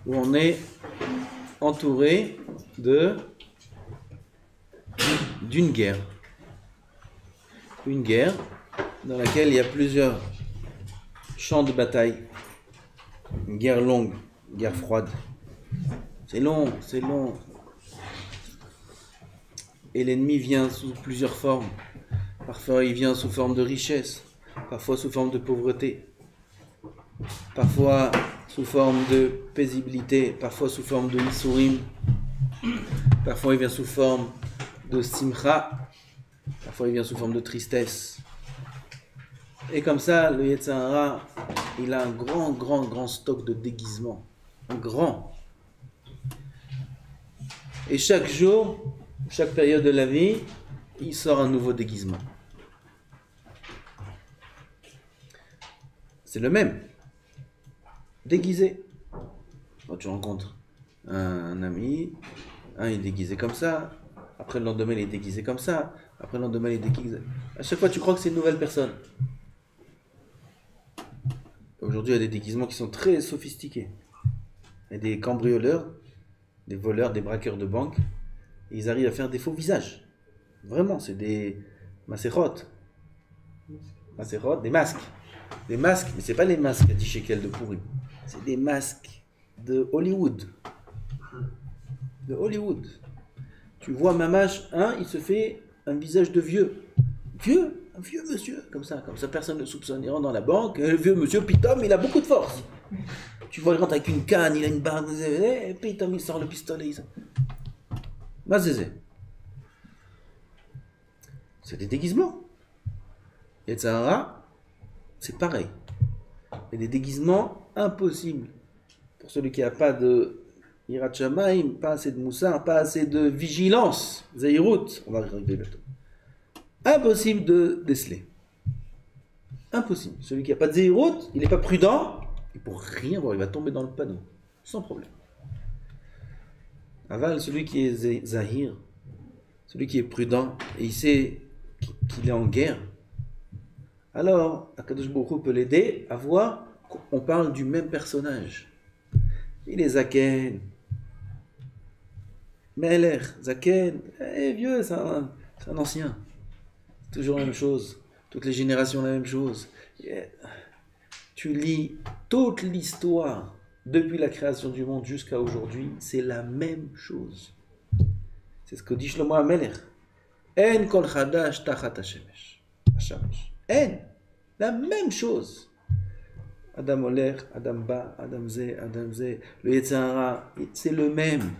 où on est entouré d'une guerre. Une guerre dans laquelle il y a plusieurs champs de bataille. Une guerre longue, une guerre froide. C'est long, c'est long. Et l'ennemi vient sous plusieurs formes. Parfois il vient sous forme de richesse, parfois sous forme de pauvreté, parfois sous forme de paisibilité, parfois sous forme de isurim, parfois il vient sous forme de simcha, parfois il vient sous forme de tristesse. Et comme ça, le Yetzer Hara, il a un grand stock de déguisements. Un grand. Et chaque jour, chaque période de la vie, il sort un nouveau déguisement. C'est le même. Déguisé. Quand tu rencontres un ami, il est déguisé comme ça, après le lendemain il est déguisé comme ça, après le lendemain il est déguisé. À chaque fois tu crois que c'est une nouvelle personne. Aujourd'hui il y a des déguisements qui sont très sophistiqués. Il y a des cambrioleurs, des voleurs, des braqueurs de banque, et ils arrivent à faire des faux visages. Vraiment, c'est des macérotes. Des masques. Des masques, mais c'est pas les masques à 10 shekels de pourri. C'est des masques de Hollywood. De Hollywood. Tu vois Mamash, il se fait un visage de vieux. Un vieux monsieur, comme ça personne ne soupçonne. Il rentre dans la banque, le vieux monsieur, pitom, il a beaucoup de force. Tu vois, il rentre avec une canne, il a une barbe, pitom, il sort le pistolet. Mazézé. C'est des déguisements. Yetzer Hara, c'est pareil. Il y a des déguisements impossibles. Pour celui qui n'a pas de Yirat Shamayim, pas assez de moussard, pas assez de vigilance, Zayirut, on va arriver bientôt. Impossible de déceler. Impossible. Celui qui n'a pas de Zayirut, il n'est pas prudent, et pour rien voir, il va tomber dans le panneau, sans problème. Aval, celui qui est Zahir, celui qui est prudent, et il sait qu'il est en guerre, alors Akadosh Baruch Hu peut l'aider à voir qu'on parle du même personnage. Il est Zaken, Meler, Zaken, vieux, c'est un ancien. Toujours la même chose, toutes les générations la même chose. Tu lis toute l'histoire depuis la création du monde jusqu'à aujourd'hui, c'est la même chose. C'est ce que dit Shlomo HaMelech. En kol chadash tachat hashemesh. En, la même chose. Adam Oler, Adam Ba, Adam Zé, le Yetzer Hara, c'est le même.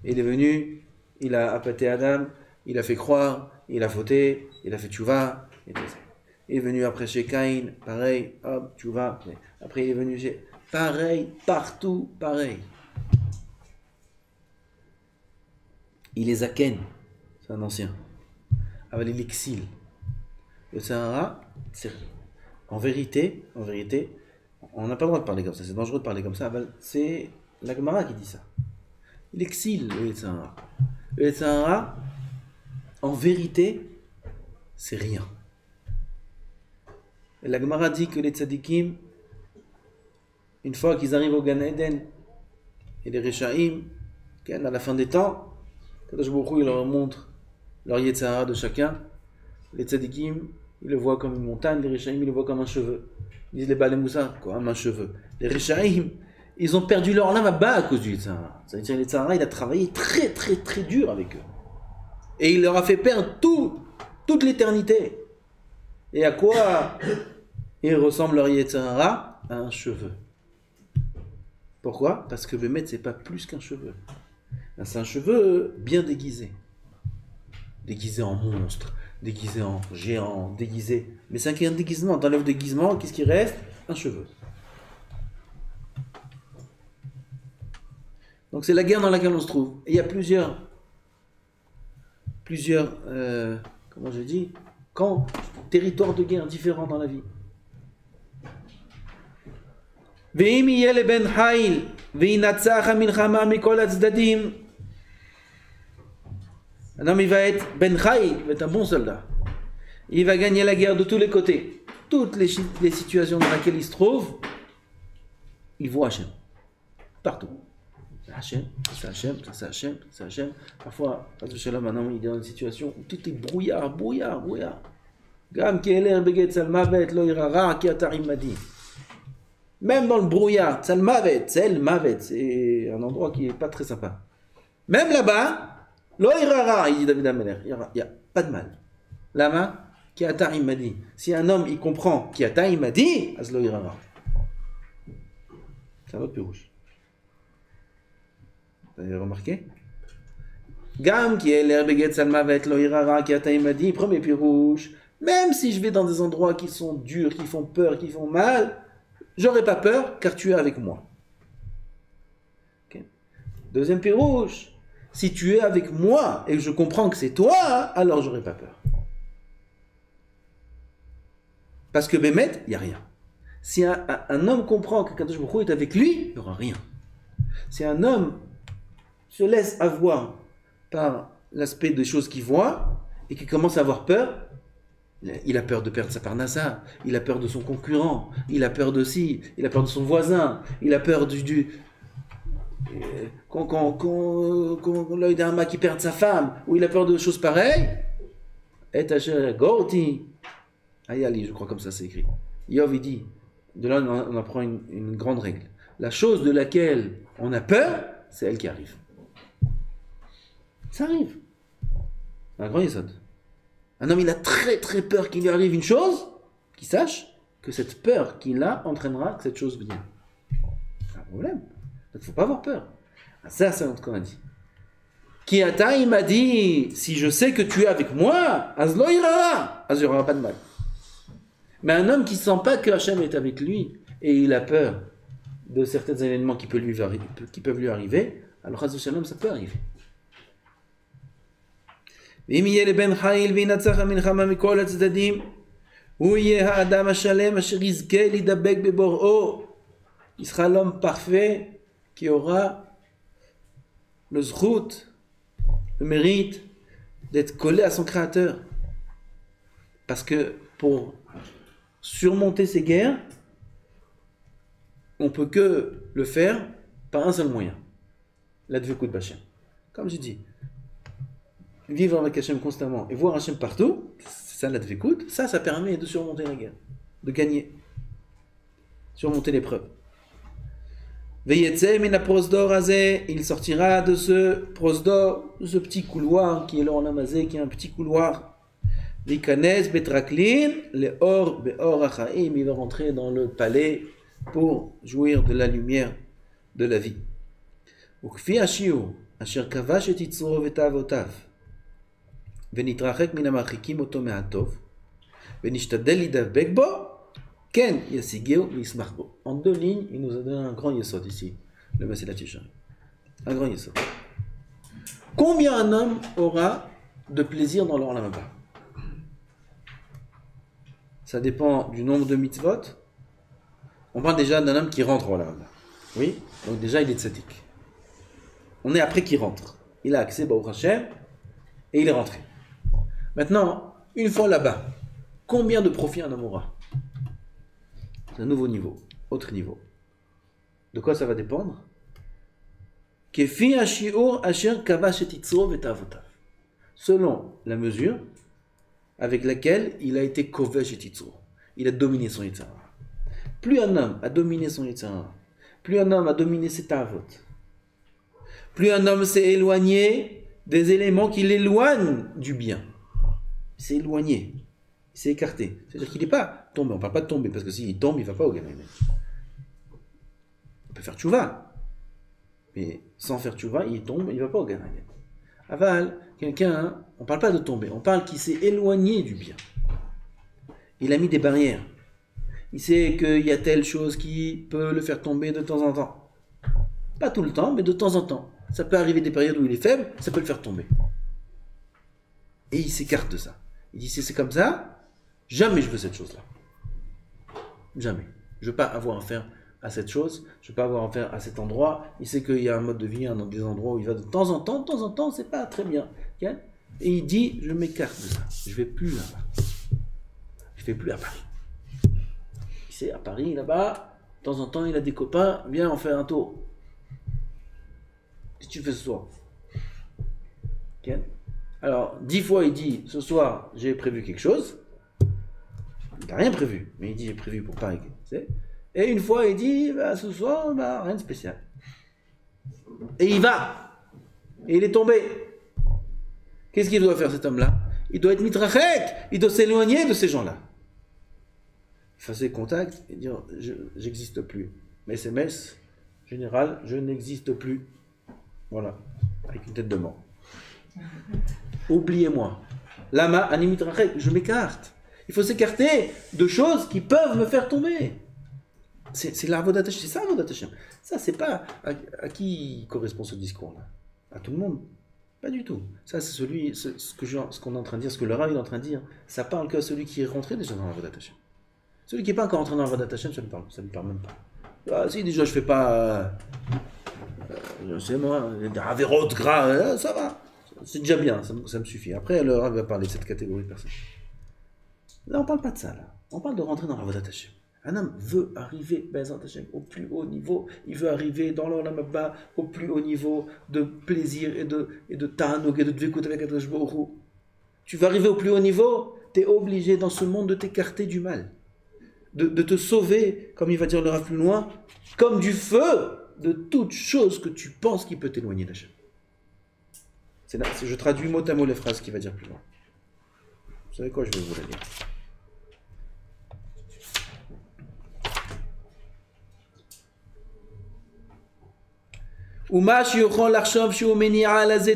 Il est venu, il a appâté Adam, il a fait croire, il a fauté, il a fait tchouva, il est venu après chez Caïn, pareil, hop, tchouva, après il est venu chez... Pareil, partout, pareil. Il est Zaken, c'est un ancien. Ah, il exile. Le Yetzer Hara, en vérité, on n'a pas le droit de parler comme ça, c'est dangereux de parler comme ça, c'est la Gemara qui dit ça. Il exile le Yetzer Hara. Le Yetzer Hara, en vérité, c'est rien. Et la Gemara dit que les tzadikim, une fois qu'ils arrivent au Gan Eden, et les Rechaim, à la fin des temps, Kadosh Baruch Hu, il leur montre leur Yetzer Hara de chacun. Les tzadikim, ils le voient comme une montagne, les Rechaim, ils le voient comme un cheveu. Ils disent les Baalei Moussar, comme un cheveu. Les Rechaim, ils ont perdu leur lame à bas à cause du Yetzer Hara. Ça veut dire que le Yetzer Hara, il a travaillé très dur avec eux. Et il leur a fait perdre toute l'éternité. Et à quoi il ressemble leur Yetzer Hara? À un cheveu. Pourquoi? Parce que Bémet, c'est pas plus qu'un cheveu. C'est un cheveu bien déguisé. Déguisé en monstre, déguisé en géant, déguisé. Mais c'est un déguisement. Dans le déguisement, qu'est-ce qui reste? Un cheveu. Donc c'est la guerre dans laquelle on se trouve. Et il y a plusieurs comment je dis, camps, territoires de guerre différents dans la vie. Un homme, il va être Ben Chai, il va être un bon soldat. Il va gagner la guerre de tous les côtés. Toutes les situations dans lesquelles il se trouve, il voit Hachem. partout. C'est Hachem, c'est Hachem, c'est Hachem, c'est Hachem. Parfois, maintenant, il est dans une situation où tout est brouillard. Gam Keller Beget Salmavet Lo Irara Kiatarim Madi. Même dans le brouillard, Salmavet, c'est un endroit qui n'est pas très sympa. Même là-bas, Lo Irara, il dit David Ameler, il n'y a pas de mal. Lama Kiatarim Madi. Si un homme il comprend Kiatarim Madi, Az Lo Irara. C'est un autre pirouche. Vous avez remarqué? Gam Keller Beget Salmavet Lo Irara Kiatarim Madi, premier pirouche. Même si je vais dans des endroits qui sont durs, qui font peur, qui font mal, j'aurai pas peur car tu es avec moi. Okay. Deuxième pirouche, si tu es avec moi et que je comprends que c'est toi, alors j'aurai pas peur. Parce que Bémet, il n'y a rien. Si un homme comprend que Kadosh Baruch Hu est avec lui, il n'y aura rien. Si un homme se laisse avoir par l'aspect des choses qu'il voit et qu'il commence à avoir peur, il a peur de perdre sa parnassa, il a peur de son concurrent, il a peur de ci, il a peur de son voisin, il a peur quand l'œil d'un qui perd sa femme, ou il a peur de choses pareilles. Et Gorti, Ayali, je crois comme ça c'est écrit. Yov il dit, de là on apprend une grande règle. La chose de laquelle on a peur, c'est elle qui arrive. Ça arrive. C'est un grand yesod. Un homme, il a très très peur qu'il lui arrive une chose, qu'il sache que cette peur qu'il a entraînera que cette chose vienne. C'est un problème. Donc il ne faut pas avoir peur. Ça, c'est notre Coran dit. Kiata, il m'a dit, si je sais que tu es avec moi, Azlo ira, il n'y aura pas de mal. Mais un homme qui ne sent pas que Hachem est avec lui, et il a peur de certains événements qui peuvent lui arriver, alors Azzo Shalom, ça peut arriver. ואם יהיה לבן חיל וינצח המלחמה מכל הצדדים, הוא יהיה האדם השלם אשר יזכה להידבק בבוראו. Il sera l'homme parfait qui aura le zchut, le mérite d'être collé à son créateur. Parce que pour surmonter ces guerres, on peut que le faire par un seul moyen, l'advekut b'Hashem. Comme je dis, vivre avec Hachem constamment et voir Hachem partout, c'est ça l'advekut, ça permet de surmonter la guerre, de gagner, surmonter l'épreuve. Veyetze mina prosdor azeh, il sortira de ce prosdor, de ce petit couloir qui est l'Olam hazeh, qui est un petit couloir. Vikanes betraklin, le or beor achaim, il va rentrer dans le palais pour jouir de la lumière de la vie. Ukfi ashiu, asher kavash et itzuro vetavotav. ונתרחק מן המרחיקים אותו מהטוב, ונשתדל להידבק בו, כן ישיגהו וישמח בו. En deux lignes, il nous a donné un grand yesod ici, le Messilat Yesharim. Un grand yesod. Combien un homme aura de plaisir dans l'Olam haba? Ça dépend du nombre de mitzvot. On parle déjà d'un homme qui rentre au Olam haba. Oui, donc déjà il est tzaddik. On est après qu'il rentre. Il a accès Baruch Hashem et il est rentré. Maintenant, une fois là-bas, combien de profit un homme aura? C'est un nouveau niveau, autre niveau. De quoi ça va dépendre? Selon la mesure avec laquelle il a été kovesh et titzro. Il a dominé son yitzhara. Plus un homme a dominé son yitzhara, plus un homme a dominé ses tavot, plus un homme s'est éloigné des éléments qui l'éloignent du bien. Il s'est éloigné, il s'est écarté. C'est-à-dire qu'il n'est pas tombé. On ne parle pas de tomber, parce que s'il tombe, il ne va pas au Gan Eden. On peut faire tchouva. Mais sans faire tchouva, il tombe, il ne va pas au Gan Eden. Aval, quelqu'un, on ne parle pas de tomber, on parle qu'il s'est éloigné du bien. Il a mis des barrières. Il sait qu'il y a telle chose qui peut le faire tomber de temps en temps. Pas tout le temps, mais de temps en temps. Ça peut arriver des périodes où il est faible, ça peut le faire tomber. Et il s'écarte de ça. Il dit, si c'est comme ça, jamais je veux cette chose-là. Jamais. Je ne veux pas avoir affaire à cette chose, je ne veux pas avoir affaire à cet endroit. Il sait qu'il y a un mode de vie, des endroits où il va de temps en temps, c'est pas très bien. Et il dit, je m'écarte de ça. Je ne vais plus là-bas. Je ne vais plus à Paris. Il sait, à Paris, là-bas, de temps en temps, il a des copains, viens, on fait un tour. Qu'est-ce que tu fais ce soir? Ok. Alors, 10 fois il dit, ce soir, j'ai prévu quelque chose. Il n'a rien prévu, mais il dit, j'ai prévu pour Paris. Et une fois, il dit, bah, ce soir, bah, rien de spécial. Et il va. Et il est tombé. Qu'est-ce qu'il doit faire, cet homme-là? Il doit être mitrachek. Il doit s'éloigner de ces gens-là. Effacer contact et dire, j'existe plus. Mes SMS, général, je n'existe plus. Voilà. Avec une tête de mort. Oubliez-moi. Lama, animitrachek, je m'écarte. Il faut s'écarter de choses qui peuvent me faire tomber. C'est l'avodat Hashem, c'est ça l'avodat Hashem. Ça, c'est pas à qui correspond ce discours-là? À tout le monde? Pas du tout. Ça, c'est ce qu'on est en train de dire, ce que le Rav est en train de dire. Ça parle qu'à celui qui est rentré déjà dans l'avodat Hashem. Celui qui n'est pas encore entré dans l'avodat Hashem, ça ne parle même pas. Ah, si déjà je fais pas, je sais moi, des avérotes gras, ça va. C'est déjà bien, ça me suffit. Après, le Rav va parler de cette catégorie de personnes. Là, on ne parle pas de ça, là. On parle de rentrer dans l'avodat Hashem. Un homme veut arriver au plus haut niveau, il veut arriver dans l'Olam Haba au plus haut niveau de plaisir et de ta'anug et de dvekut avec Akadosh Baruch Hu. Tu vas arriver au plus haut niveau, tu es obligé dans ce monde de t'écarter du mal, de te sauver, comme il va dire le Rav plus loin, comme du feu de toute chose que tu penses qui peut t'éloigner d'Hachem. Je traduis mot à mot les phrases qu'il va dire plus loin. Vous savez quoi, je vais vous la lire.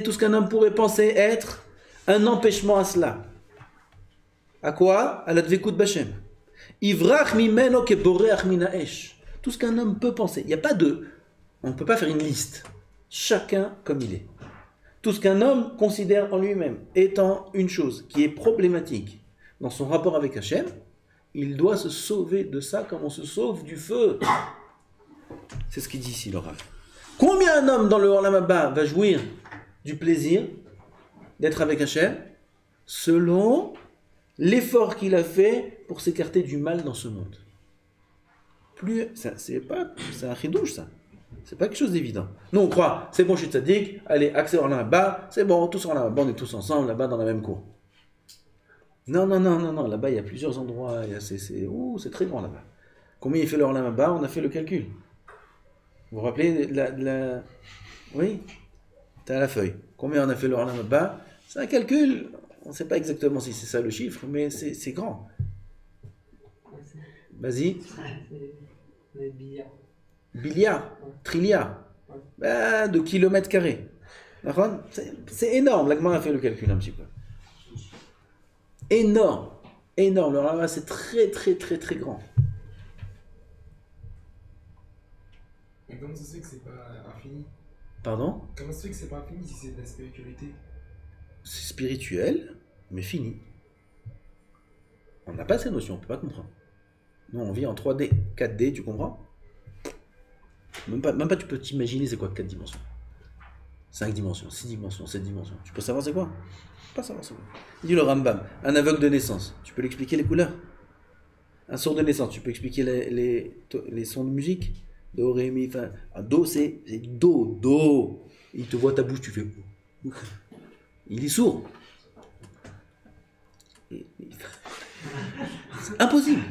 Tout ce qu'un homme pourrait penser être un empêchement à cela. À quoi? À la dvekut b'Hashem. Ivrach mimeno keboreach minaesh. Tout ce qu'un homme peut penser. Il n'y a pas de... On ne peut pas faire une liste. Chacun comme il est. Tout ce qu'un homme considère en lui-même étant une chose qui est problématique dans son rapport avec Hachem, il doit se sauver de ça comme on se sauve du feu. C'est ce qu'il dit ici, le Rav. Combien un homme dans le Olam Haba va jouir du plaisir d'être avec Hachem selon l'effort qu'il a fait pour s'écarter du mal dans ce monde? C'est un chidouche, ça. C'est pas quelque chose d'évident. Nous on croit, c'est bon, je suis tzaddik, allez, accès au Olam Haba, c'est bon, tous au Olam Haba, on est tous ensemble là-bas dans la même cour. Non, là-bas il y a plusieurs endroits, c'est très grand là-bas. Combien il fait le Olam Haba? On a fait le calcul. Vous vous rappelez Oui, tu as la feuille. Combien on a fait le Olam Haba? C'est un calcul, on ne sait pas exactement si c'est ça le chiffre, mais c'est grand. Vas-y. Les billards. Billiard, trilliard, de kilomètres carrés. C'est énorme, la Gemara a fait le calcul un petit peu. Énorme. Le Olam Haba c'est très grand. Et comment ça se fait que c'est pas infini? Pardon? Comment ça se fait que c'est pas infini si c'est de la spiritualité? C'est spirituel, mais fini. On n'a pas ces notions, on ne peut pas comprendre. Nous, on vit en 3D, 4D, tu comprends? Même pas tu peux t'imaginer c'est quoi 4 dimensions. 5 dimensions, 6 dimensions, 7 dimensions. Tu peux savoir c'est quoi? Pas savoir c'est quoi. Il dit le Rambam, un aveugle de naissance, tu peux l'expliquer les couleurs? Un sourd de naissance, tu peux expliquer les sons de musique? Do, ré, mi, fa. Un do, c'est do. Il te voit ta bouche, tu fais. Il est sourd. Impossible.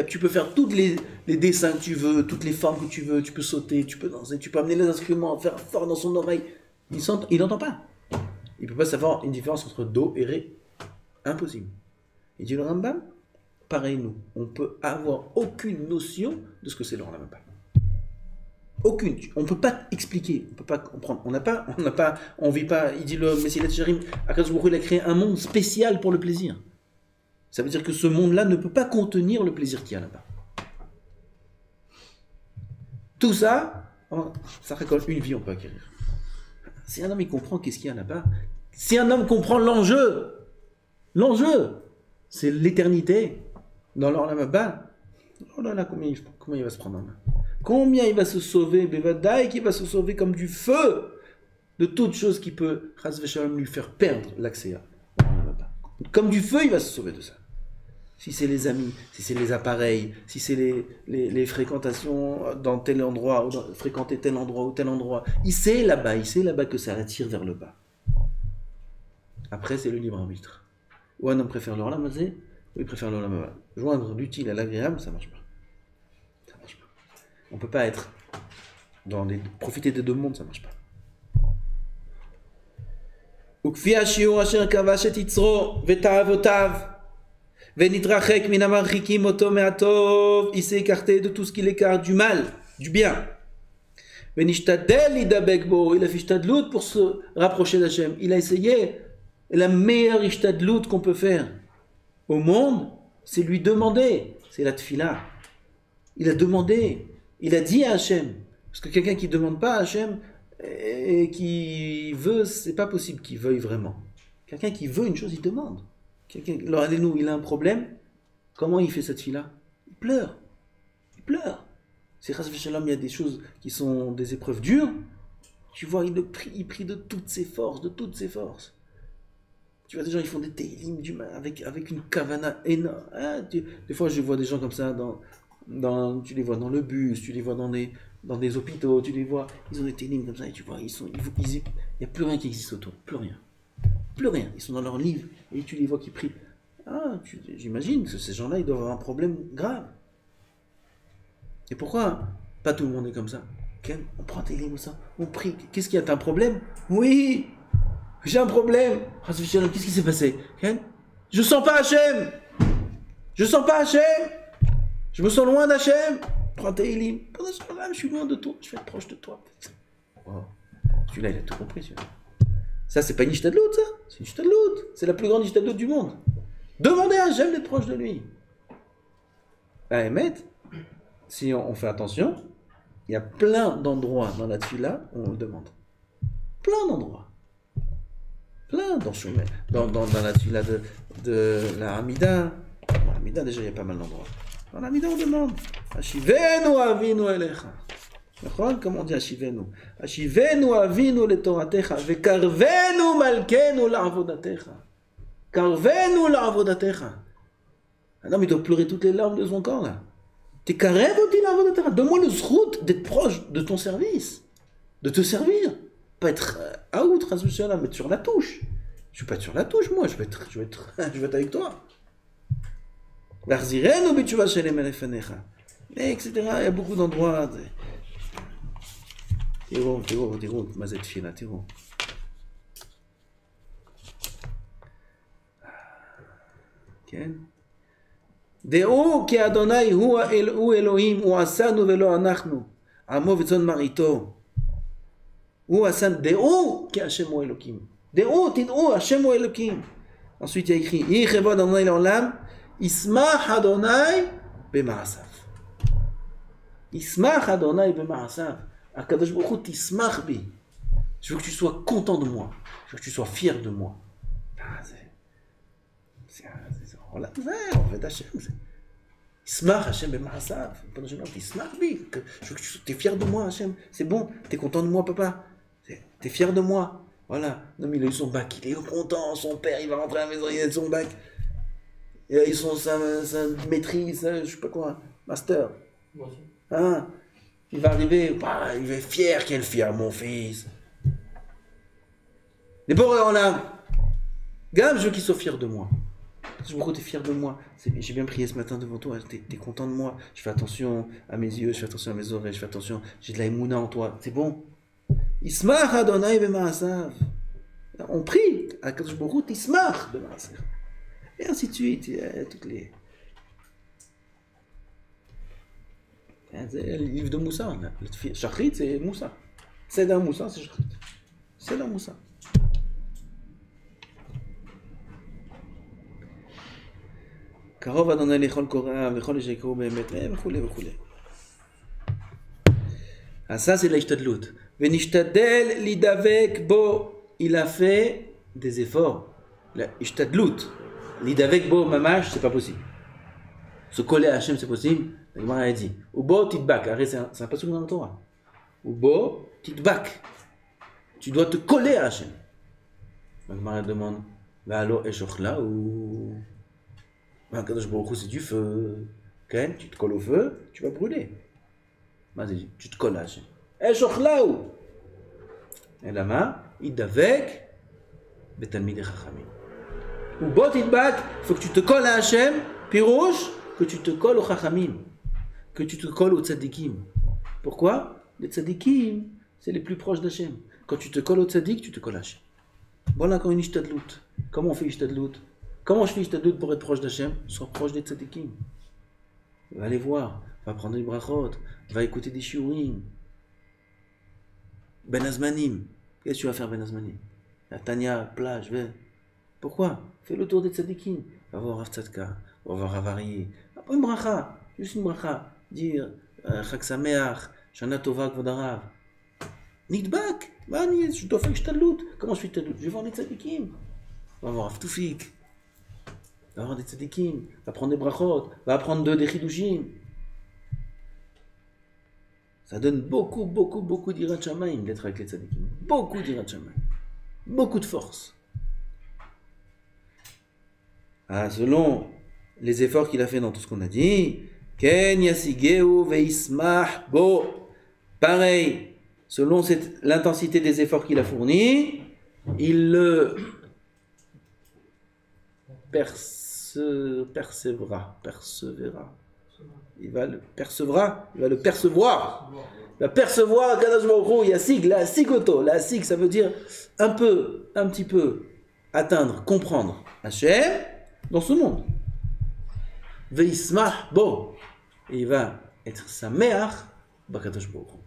Tu peux faire tous les dessins que tu veux, toutes les formes que tu veux, tu peux sauter, tu peux danser, tu peux amener les instruments, faire fort dans son oreille. Il n'entend pas. Il ne peut pas savoir une différence entre do et ré. Impossible. Il dit le Rambam, pareil nous, on peut avoir aucune notion de ce que c'est le Olam Haba. Aucune. On ne peut pas expliquer, on ne peut pas comprendre. On vit pas. Il dit le Messilat Sharim, Akadosh Baruch Hu, il a créé un monde spécial pour le plaisir. Ça veut dire que ce monde-là ne peut pas contenir le plaisir qu'il y a là-bas. Tout ça, ça récolte une vie, on peut acquérir. Si un homme il comprend qu'est-ce qu'il y a là-bas, si un homme comprend l'enjeu, c'est l'éternité dans l'Olam Haba. Oh là là, combien il va se prendre en main? Combien il va se sauver, Bevadaï, qui va se sauver comme du feu de toute chose qui peut, Chas v'Shalom, lui faire perdre l'accès à l'Olam Haba. Comme du feu, il va se sauver de ça. si c'est les amis, si c'est les appareils, si c'est les fréquentations dans tel endroit, ou fréquenter tel endroit ou tel endroit, il sait là-bas que ça attire vers le bas. Après, c'est le libre arbitre. Ou un homme préfère le Olam Hazé, ou il préfère le Olam Haba. Joindre l'utile à l'agréable, ça marche pas. Ça marche pas. On peut pas être profiter des deux mondes, ça marche pas. וכפי השיעור אשר כבש את יצרו ותאוותיו ונתרחק מן המרחיקים אותו מהטוב, il s'est écarté de tout ce qui l'écarte du mal, du bien. ונשתדל להידבק בו, il a fait השתדלות pour se rapprocher d'Hachem. Il a essayé, et la meilleure השתדלות qu'on peut faire au monde, c'est lui demander, c'est la tfila. Il a demandé, il a dit à Hachem, parce que quelqu'un qui ne demande pas à Hachem, et qui veut, c'est pas possible qu'il veuille vraiment. Quelqu'un qui veut une chose, il demande. Alors, allez-nous, il a un problème, comment il fait cette fille-là? Il pleure. Il pleure. C'est Chas v'Shalom, il y a des choses qui sont des épreuves dures. Tu vois, il prie de toutes ses forces, de toutes ses forces. Tu vois, des gens, ils font des télim avec une kavana énorme. Hein, des fois, je vois des gens comme ça, tu les vois dans le bus, tu les vois dans des hôpitaux, tu les vois, ils ont des télim comme ça, et tu vois, il n'y a plus rien qui existe autour, plus rien. Plus rien, ils sont dans leur livre, et tu les vois qui prient. Ah, j'imagine que ces gens-là, ils doivent avoir un problème grave. Et pourquoi pas tout le monde est comme ça? On prend tes livres, ça, on prie. Qu'est-ce qu'il y a? T'as un problème? Oui, j'ai un problème. Qu'est-ce qui s'est passé? Je sens pas Hachem. Je sens pas Hachem. Je me sens loin d'Hachem. Prends tes livres. Je suis loin de toi. Je vais être proche de toi. Oh. Celui-là, il a tout compris. Celui-là. Ça, c'est pas une ishtadlout, ça. C'est une ishtadlout. C'est la plus grande ishtadlout du monde. Demandez à Hachem d'être proche de lui. Ah, Emet, si on fait attention, il y a plein d'endroits dans la tfila où on le demande. Plein d'endroits. Plein dans la tfila de la Hamida. La Hamida, déjà, il y a pas mal d'endroits. Dans la Hamida, on demande Ashivenu avinu elecha. Comme on dit Ashivenu. Ashivenu avinu letoratecha. Vekarvenu malkenu la'avodatecha. Karvenu la'avodatecha. Un homme, il doit pleurer toutes les larmes de son corps, là. T'es karev oti la'avodatecha. Donne-moi le zrout d'être proche de ton service. De te servir. Pas être out, mais être sur la touche. Je suis pas sur la touche, moi. Je vais être avec toi. Etc. Il y a beaucoup d'endroits. תראו, מה זה תפילה, תראו. כן? דעו כי אדוני הוא אלוהים, הוא עשנו ולא אנחנו, עמו וצאן מרעיתו. הוא עשנו, דעו כי השם הוא אלוקים. דעו, תדעו, השם הוא אלוקים. Ensuite, il y a écrit, יהי כבוד אדוני לעולם, ישמח אדוני במעשיו. ישמח אדוני במעשיו. Akadosh Baruch Hu tismach bi. Je veux que tu sois content de moi. Je veux que tu sois fier de moi. On fait d'Hachem. Ismach Hachem b'ma'asav. Tismach bi. Je veux que tu es fier de moi, Hachem. C'est bon. Tu es content de moi, papa. Tu es fier de moi. Voilà. Non, mais il a eu son bac. Il est content. Son père, il va rentrer à la maison. Il a son bac. Ils ont sa maîtrise, je sais pas quoi. Master. Hein? Il va arriver, il va être fier, quel fier, mon fils. Mais bon, on a. Gam, je veux qu'il soit fier de moi. Je veux que tu es fier de moi. J'ai bien prié ce matin devant toi, tu es content de moi. Je fais attention à mes yeux, je fais attention à mes oreilles, je fais attention. J'ai de la émouna en toi. C'est bon. Ismach Adonai b'ma'asav. On prie. Akadosh Baruch Hu, Ismach b'ma'asav. Et ainsi de suite. Toutes les. C'est le livre de Moussa. Shachrit, c'est Moussa. C'est d'un Moussa, c'est Shachrit. C'est d'un Moussa. קרוב אדוני לכל קורא וכל שיקראו באמת וכו' וכו'. אז ça c'est l'hishtadlut. ונשתדל להידבק בו. Il a fait des efforts. L'hishtadlut. להידבק בו ממש, c'est pas possible. Se coller à Hachem, c'est possible. La Gemara a dit Ubo titbak. C'est un passage dans la Torah. Ubo titbak. Tu dois te coller à Hachem. La Gemara demande Valo eshochla ou. Ben, Kadosh Baruch Hu, c'est du feu. Okay? Tu te colles au feu, tu vas brûler. Vas-y, tu te colles à Hachem. Eh, Shochlaou! Et la main, il davek, betalmid chachamim. Ou bot idbak, il faut que tu te colles à Hachem, pirouche, que tu te colles au chachamim, que tu te colles au tzadikim. Pourquoi? Les tzadikim, c'est les plus proches d'Hachem. Quand tu te colles au tzadik, tu te colles à Hachem. Voilà encore une ishtadlout. Comment on fait ishtadlout? Comment je fais ishtadlout pour être proche d'Hachem? Sois proche des tzadikim. Va aller voir, va prendre des brachot, va écouter des shiurim. Ben Azmanim. Qu'est-ce que tu vas faire Ben Azmanim? La Tanya, plage, va. Pourquoi? Fais le tour des tzadikim. Va voir Rav Tzadka, va voir Rav Aryeh. Pas une bracha, juste une bracha. Dire Chag Sameach, Shana Tova Kvod Harav. Nidbak, je dois faire ishtadlout. Comment je fais ishtadlout? Je vais voir des tzadikim. Va voir Rav Toufik. Va voir des tzadikim. Va prendre des brachot. Va apprendre des chidushim. Ça donne beaucoup d'Irat Shamayim d'être avec les tzadikim. Beaucoup d'Irat Shamayim. Beaucoup de force. Ah, selon les efforts qu'il a fait dans tout ce qu'on a dit, Ken yasigeu veismach bo. Pareil, selon l'intensité des efforts qu'il a fournis, il le persévérera. Il va le percevoir. Il va percevoir Kadosh Baruch Hu, Yasig, la sigoto. La sig, ça veut dire un petit peu, atteindre, comprendre Hachem dans ce monde. Veismach bo. Et il va être sameach bakadosh Baruch Hu.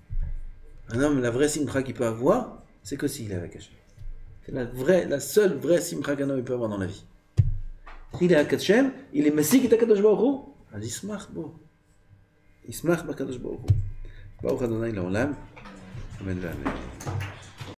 Un homme, la vraie simcha qu'il peut avoir, c'est que s'il est avec Hachem. C'est la seule vraie simcha qu'un homme peut avoir dans la vie. Il est avec Hachem, il est mesik et Kadosh Baruch Hu. אז ישמח בו, ישמח בקדוש ברוך הוא. ברוך ה' לעולם, אמן ואמן.